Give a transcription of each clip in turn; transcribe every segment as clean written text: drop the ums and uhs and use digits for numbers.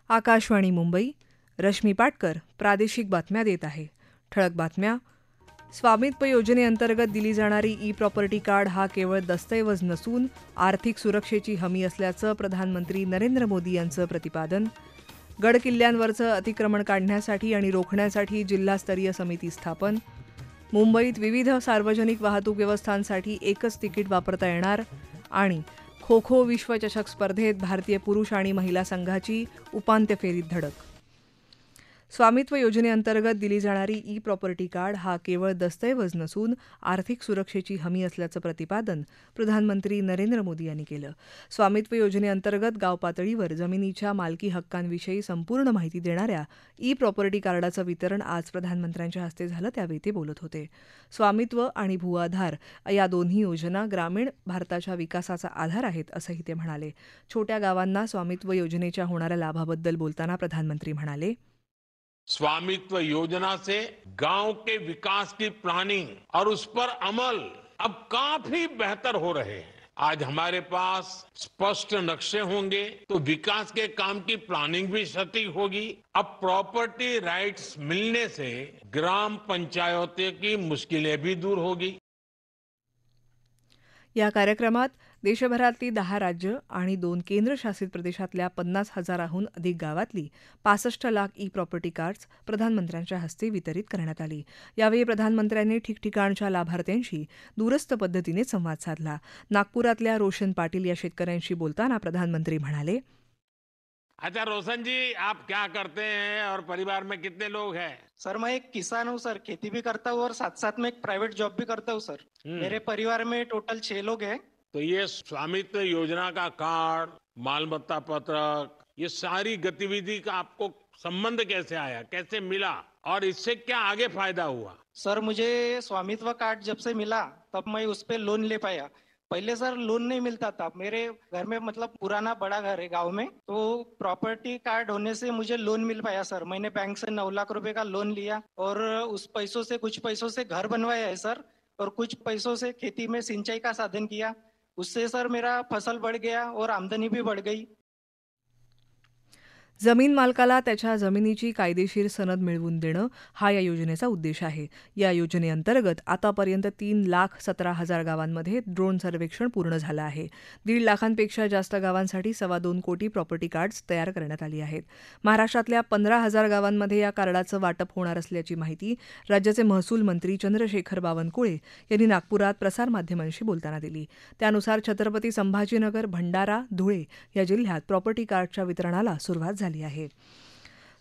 आकाशवाणी मुंबई. रश्मी पाटकर प्रादेशिक बातम्या देत आहे. ठळक बातम्या. स्वामित्व योजनेअंतर्गत दिली जाणारी ई प्रॉपर्टी कार्ड हा केवळ दस्तऐवज नसून आर्थिक सुरक्षेची हमी असल्याचं प्रधानमंत्री नरेंद्र मोदी यांचं प्रतिपादन. गडकिल्ल्यांवरचं अतिक्रमण काढण्यासाठी आणि रोखण्यासाठी जिल्हास्तरीय समिती स्थापन. मुंबईत विविध सार्वजनिक वाहतूक व्यवस्थांसाठी एकच तिकीट वापरता येणार. आणि खो खो विश्वचषक स्पर्धेत भारतीय पुरुष आणि महिला संघाची उपांत्य फेरीत धडक. स्वामित्व योजनेअंतर्गत दिली जाणारी ई प्रॉपर्टी कार्ड हा केवळ दस्तऐवज नसून आर्थिक सुरक्षेची हमी असल्याचं प्रतिपादन प्रधानमंत्री नरेंद्र मोदी यांनी केलं. स्वामित्व योजनेअंतर्गत गाव पातळीवर जमिनीच्या मालकी हक्कांविषयी संपूर्ण माहिती देणाऱ्या ई प्रॉपर्टी कार्डाचं वितरण आज प्रधानमंत्र्यांच्या हस्ते झालं, त्यावेळी ते बोलत होते. स्वामित्व आणि भूआधार या दोन्ही योजना ग्रामीण भारताच्या विकासाचा आधार आहेत, असंही ते म्हणाले. छोट्या गावांना स्वामित्व योजनेच्या होणाऱ्या लाभाबद्दल बोलताना प्रधानमंत्री म्हणाले, स्वामित्व योजना से गांव के विकास की प्लानिंग और उस पर अमल अब काफी बेहतर हो रहे हैं. आज हमारे पास स्पष्ट नक्शे होंगे तो विकास के काम की प्लानिंग भी सटीक होगी. अब प्रॉपर्टी राइट्स मिलने से ग्राम पंचायतों की मुश्किलें भी दूर होगी. या कार्यक्रमात देशभरातली 10 राज्य आणि 2 केंद्रशासित प्रदेशातल्या 50,000हून अधिक गावातली 65 लाख ई प्रॉपर्टी कार्ड्स प्रधानमंत्र्यांच्या हस्ते वितरित करण्यात आली. यावेळी प्रधानमंत्र्यांनी ठिकठिकाणच्या लाभार्थ्यांशी दूरस्थ पद्धतीने संवाद साधला. नागपुरातल्या रोशन पाटील या शेतकऱ्यांशी बोलताना प्रधानमंत्री म्हणाले, अच्छा रोशन जी, आप क्या करते हैं और परिवार में कितने लोग हैं? सर मैं एक किसान हूँ सर, खेती भी करता हूँ और साथ साथ में एक प्राइवेट जॉब भी करता हूँ सर. मेरे परिवार में टोटल 6 लोग हैं. तो ये स्वामित्व योजना का कार्ड, मालमत्ता पत्रक, ये सारी गतिविधि का आपको संबंध कैसे आया, कैसे मिला और इससे क्या आगे फायदा हुआ? सर मुझे स्वामित्व कार्ड जब से मिला तब मैं उस पे लोन ले पाया. पहले सर लोन नहीं मिलता था. मेरे घर में मतलब पुराना बड़ा घर है गांव में, तो प्रॉपर्टी कार्ड होने से मुझे लोन मिल पाया सर. मैंने बैंक से 9 लाख रुपए का लोन लिया और उस पैसों से कुछ पैसों से घर बनवाया है सर, और कुछ पैसों से खेती में सिंचाई का साधन किया. उससे सर मेरा फसल बढ़ गया और आमदनी भी बढ़ गई. जमीन मालकाला त्याच्या जमिनीची कायदेशीर सनद मिळवून देणं हा या योजनेचा उद्देश आहे. या योजनेअंतर्गत आतापर्यंत 3,17,000 गावांमध्ये ड्रोन सर्वेक्षण पूर्ण झालं आहे. 1.5 लाखांपेक्षा जास्त गावांसाठी 2.25 कोटी प्रॉपर्टी कार्ड्स तयार करण्यात आली आहेत. महाराष्ट्रातल्या 15,000 गावांमध्ये या कार्डाचं वाटप होणार असल्याची माहिती राज्याचे महसूल मंत्री चंद्रशेखर बावनकुळे यांनी नागपुरात प्रसारमाध्यमांशी बोलताना दिली. त्यानुसार छत्रपती संभाजीनगर, भंडारा, धुळे या जिल्ह्यात प्रॉपर्टी कार्डच्या वितरणाला सुरुवात झाली आहे.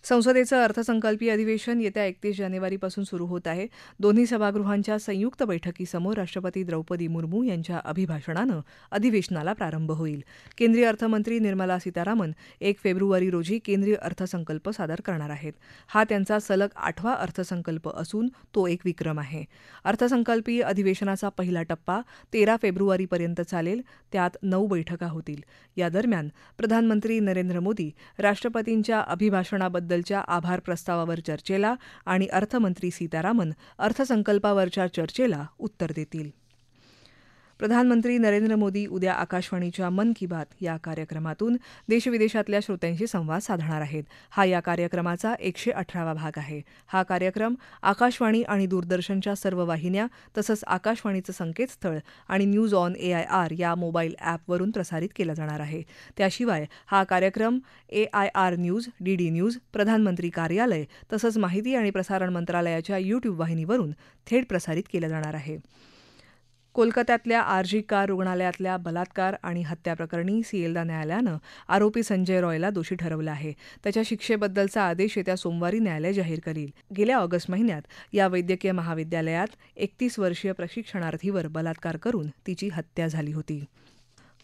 संसदेचं अर्थसंकल्पीय अधिवेशन येत्या 31 जानेवारीपासून सुरू होत आहे. दोन्ही सभागृहांच्या संयुक्त बैठकीसमोर राष्ट्रपती द्रौपदी मुर्मू यांच्या अभिभाषणानं अधिवेशनाला प्रारंभ होईल. केंद्रीय अर्थमंत्री निर्मला सीतारामन 1 फेब्रुवारी रोजी केंद्रीय अर्थसंकल्प सादर करणार आहेत. हा त्यांचा सलग 8वा अर्थसंकल्प असून तो एक विक्रम आहे. अर्थसंकल्पीय अधिवेशनाचा पहिला टप्पा 13 फेब्रुवारीपर्यंत चालेल. त्यात 9 बैठका होतील. या दरम्यान प्रधानमंत्री नरेंद्र मोदी राष्ट्रपतींच्या अभिभाषणाबद्दल आभार प्रस्तावावर चर्चेला आणि अर्थमंत्री सीतारामन अर्थसंकल्पावरच्या चर्चेला उत्तर देतील. प्रधानमंत्री नरेंद्र मोदी उद्या आकाशवाणीच्या मन की बात या कार्यक्रमातून देशविदेशातल्या श्रोत्यांशी संवाद साधणार आहेत. हा या कार्यक्रमाचा 118वा भाग आहे. हा कार्यक्रम आकाशवाणी आणि दूरदर्शनच्या सर्व वाहिन्या तसंच आकाशवाणीचं संकेतस्थळ आणि न्यूज ऑन AIR या मोबाईल ॲपवरून प्रसारित केला जाणार आहे. त्याशिवाय हा कार्यक्रम AIR न्यूज, DD न्यूज, प्रधानमंत्री कार्यालय तसंच माहिती आणि प्रसारण मंत्रालयाच्या YouTube वाहिनीवरून थेट प्रसारित केला जाणार आहे. कोलकात्यातल्या RG कार रुग्णालयातल्या बलात्कार आणि हत्या प्रकरणी सिएल्दा न्यायालयानं आरोपी संजय रॉयला दोषी ठरवलं आहे. त्याच्या शिक्षेबद्दलचा आदेश येत्या सोमवारी न्यायालय जाहीर करील. गेल्या ऑगस्ट महिन्यात या वैद्यकीय महाविद्यालयात 31 वर्षीय प्रशिक्षणार्थीवर बलात्कार करून तिची हत्या झाली होती.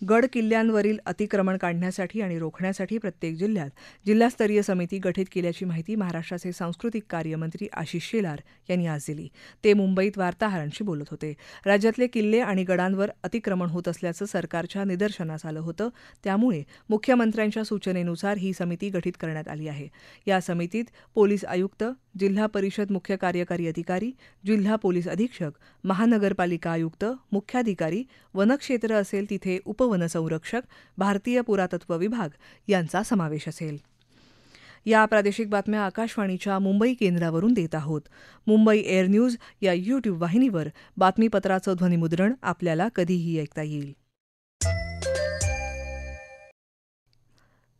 गड किल्ल्यांवरील अतिक्रमण काढण्यासाठी आणि रोखण्यासाठी प्रत्येक जिल्ह्यात जिल्हास्तरीय समिती गठीत केल्याची माहिती महाराष्ट्राचे सांस्कृतिक कार्यमंत्री आशिष शेलार यांनी आज दिली. ते मुंबईत वार्ताहरांशी बोलत होते. राज्यातले किल्ले आणि गडांवर अतिक्रमण होत असल्याचं सरकारच्या निदर्शनास आलं होतं. त्यामुळे मुख्यमंत्र्यांच्या सूचनेनुसार ही समिती गठीत करण्यात आली आहे. या समितीत पोलीस आयुक्त, जिल्हा परिषद मुख्य कार्यकारी अधिकारी, जिल्हा पोलीस अधीक्षक, महानगरपालिका आयुक्त, मुख्याधिकारी, वनक्षेत्र असेल तिथे उपवनसंरक्षक, भारतीय पुरातत्व विभाग यांचा समावेश असेल. या प्रादेशिक बातम्या आकाशवाणीच्या मुंबई केंद्रावरून देत आहोत. मुंबई एअर न्यूज या यूट्यूब वाहिनीवर बातमीपत्राचं ध्वनिमुद्रण आपल्याला कधीही ऐकता येईल.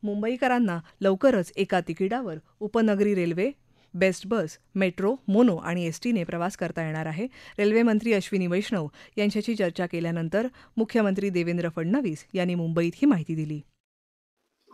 मुंबईकरांना लवकरच एका तिकिटावर उपनगरी रेल्वे, बेस्ट बस, मेट्रो, मोनो आणि एसटीने प्रवास करता येणार आहे. रेल्वेमंत्री अश्विनी वैष्णव यांच्याशी चर्चा केल्यानंतर मुख्यमंत्री देवेंद्र फडणवीस यांनी मुंबईत ही माहिती दिली.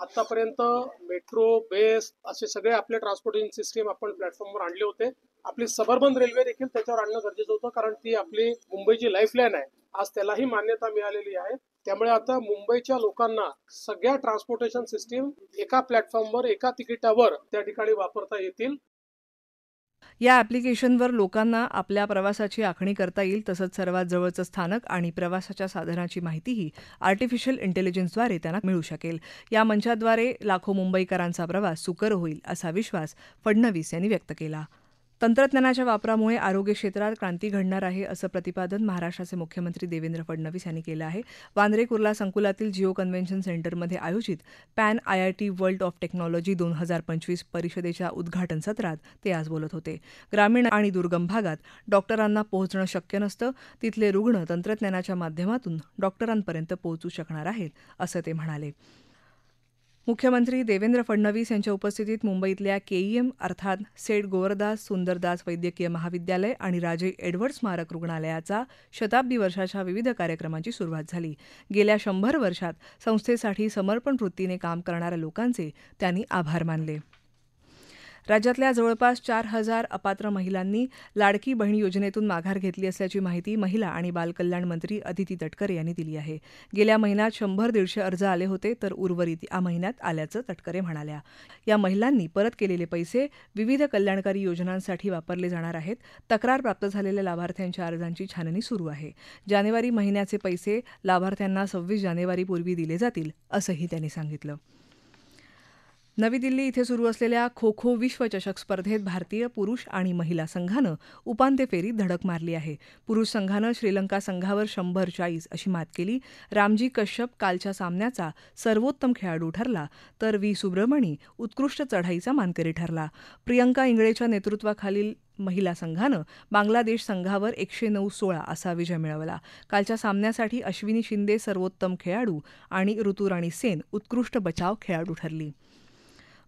आतापर्यंत मेट्रो, बेस असे सगळे आपले ट्रान्सपोर्टेशन सिस्टीम आपण प्लॅटफॉर्मवर आणले होते. आपली सबर्बन रेल्वे देखील त्याच्यावर आणणं गरजेचं होतं, कारण ती आपली मुंबईची लाईफलाईन आहे. आज त्यालाही मान्यता मिळालेली आहे. त्यामुळे आता मुंबईच्या लोकांना सगळ्या ट्रान्सपोर्टेशन सिस्टीम एका प्लॅटफॉर्मवर, एका तिकिटावर त्या ठिकाणी वापरता येतील. या ॲप्लिकेशनवर लोकांना आपल्या प्रवासाची आखणी करता येईल. तसंच सर्वात जवळचं स्थानक आणि प्रवासाच्या साधनाची माहितीही आर्टिफिशियल इंटेलिजन्सद्वारे त्यांना मिळू शकेल. या मंचाद्वारे लाखो मुंबईकरांचा प्रवास सुकर होईल असा विश्वास फडणवीस यांनी व्यक्त केला. तंत्रज्ञानाच्या वापरामुळे आरोग्य क्षेत्रात क्रांती घडणार आहे असं प्रतिपादन महाराष्ट्राचे मुख्यमंत्री देवेंद्र फडणवीस यांनी केलं आहे. वांद्रे कुर्ला संकुलातील जिओ कन्व्हेन्शन सेंटरमध्ये आयोजित pan IIT world of technology 2025 परिषदेच्या उद्घाटन सत्रात ते आज बोलत होते. ग्रामीण आणि दुर्गम भागात डॉक्टरांना पोहोचणं शक्य नसतं. तिथले रुग्ण तंत्रज्ञानाच्या माध्यमातून डॉक्टरांपर्यंत पोहोचू शकणार आहेत असं ते म्हणाले. मुख्यमंत्री देवेंद्र फडणवीस यांच्या उपस्थितीत मुंबईतल्या KEM अर्थात सेठ गोवरदास सुंदरदास वैद्यकीय महाविद्यालय आणि राजे एडवर्ड स्मारक रुग्णालयाचा शताब्दी वर्षाच्या विविध कार्यक्रमांची सुरुवात झाली. गेल्या 100 वर्षात संस्थेसाठी समर्पण वृत्तीने काम करणाऱ्या लोकांचे त्यांनी आभार मानले. राज्यातल्या जवळपास 4,000 अपात्र महिलांनी लाडकी बहीण योजनेतून माघार घेतली असल्याची माहिती महिला आणि बालकल्याण मंत्री अदिती तटकरे यांनी दिली आहे. गेल्या महिन्यात 100-150 अर्ज आले होते, तर उर्वरित या महिन्यात आल्याचं तटकरे म्हणाल्या. या महिलांनी परत केलेले पैसे विविध कल्याणकारी योजनांसाठी वापरले जाणार आहेत. तक्रार प्राप्त झालेल्या लाभार्थ्यांच्या अर्जांची छाननी सुरू आहे. जानेवारी महिन्याचे पैसे लाभार्थ्यांना 26 जानेवारीपूर्वी दिले जातील असंही त्यांनी सांगितलं. नवी दिल्ली इथे सुरू असलेल्या खो-खो विश्वचषक स्पर्धेत भारतीय पुरुष आणि महिला संघानं उपांत्य फेरीत धडक मारली आहे. पुरुष संघानं श्रीलंका संघावर 140 अशी मात केली. रामजी कश्यप कालच्या सामन्याचा सर्वोत्तम खेळाडू ठरला, तर व्ही सुब्रमणी उत्कृष्ट चढाईचा मानकरी ठरला. प्रियंका इंगळेच्या नेतृत्वाखालील महिला संघानं बांगलादेश संघावर 109-16 असा विजय मिळवला. कालच्या सामन्यासाठी अश्विनी शिंदे सर्वोत्तम खेळाडू आणि ऋतुराणी सेन उत्कृष्ट बचाव खेळाडू ठरली.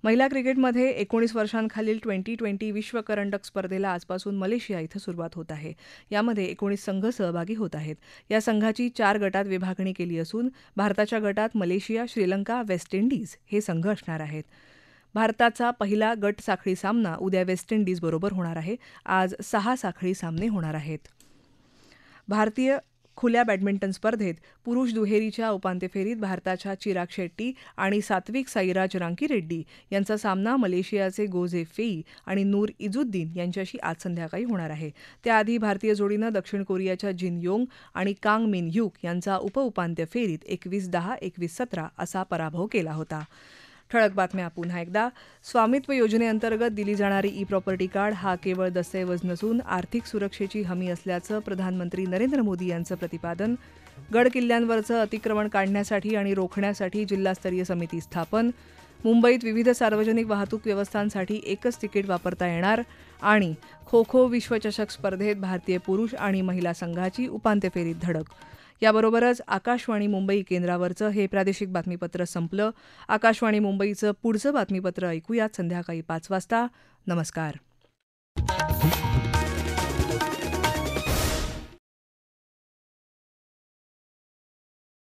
महिला क्रिकेटमध्ये 19 वर्षांखालील 2020 विश्व करंडक स्पर्धेला आजपासून मलेशिया इथं सुरुवात होत आहे. यामध्ये 19 संघ सहभागी होत आहेत. या संघाची 4 गटात विभागणी केली असून भारताच्या गटात मलेशिया, श्रीलंका, वेस्ट इंडिज हे संघ असणार आहेत. भारताचा पहिला गट साखळी सामना उद्या वेस्ट इंडिजबरोबर होणार आहे. आज 6 साखळी सामने होणार आहेत. भारतीय खुल्या बॅडमिंटन स्पर्धेत पुरुष दुहेरीच्या उपांत्य फेरीत भारताच्या चिराग शेट्टी आणि सात्विक साईराज रांकीरेड्डी यांचा सामना मलेशियाचे गोजे फेई आणि नूर इजुद्दीन यांच्याशी आज संध्याकाळी होणार आहे. त्याआधी भारतीय जोडीनं दक्षिण कोरियाच्या जिन योंग आणि कांग मिन ह्यूक यांचा उपउपांत्य फेरीत 21-10, 21-17 असा पराभव केला होता. ठळक बातम्या पुन्हा एकदा. स्वामित्व योजनेअंतर्गत दिली जाणारी ई-प्रॉपर्टी कार्ड हा केवळ दस्तऐवज नसून आर्थिक सुरक्षेची हमी असल्याचं प्रधानमंत्री नरेंद्र मोदी यांचं प्रतिपादन. गड किल्ल्यांवरचं अतिक्रमण काढण्यासाठी आणि रोखण्यासाठी जिल्हास्तरीय समिती स्थापन. मुंबईत विविध सार्वजनिक वाहतूक व्यवस्थांसाठी एकच तिकीट वापरता येणार. आणि खो-खो विश्वचषक स्पर्धेत भारतीय पुरुष आणि महिला संघाची उपांत्य फेरीत धडक. याबरोबरच आकाशवाणी मुंबई केंद्रावरचं हे प्रादेशिक बातमीपत्र संपलं. आकाशवाणी मुंबईचं पुढचं बातमीपत्र ऐकूयात संध्याकाळी 5 वाजता. नमस्कार.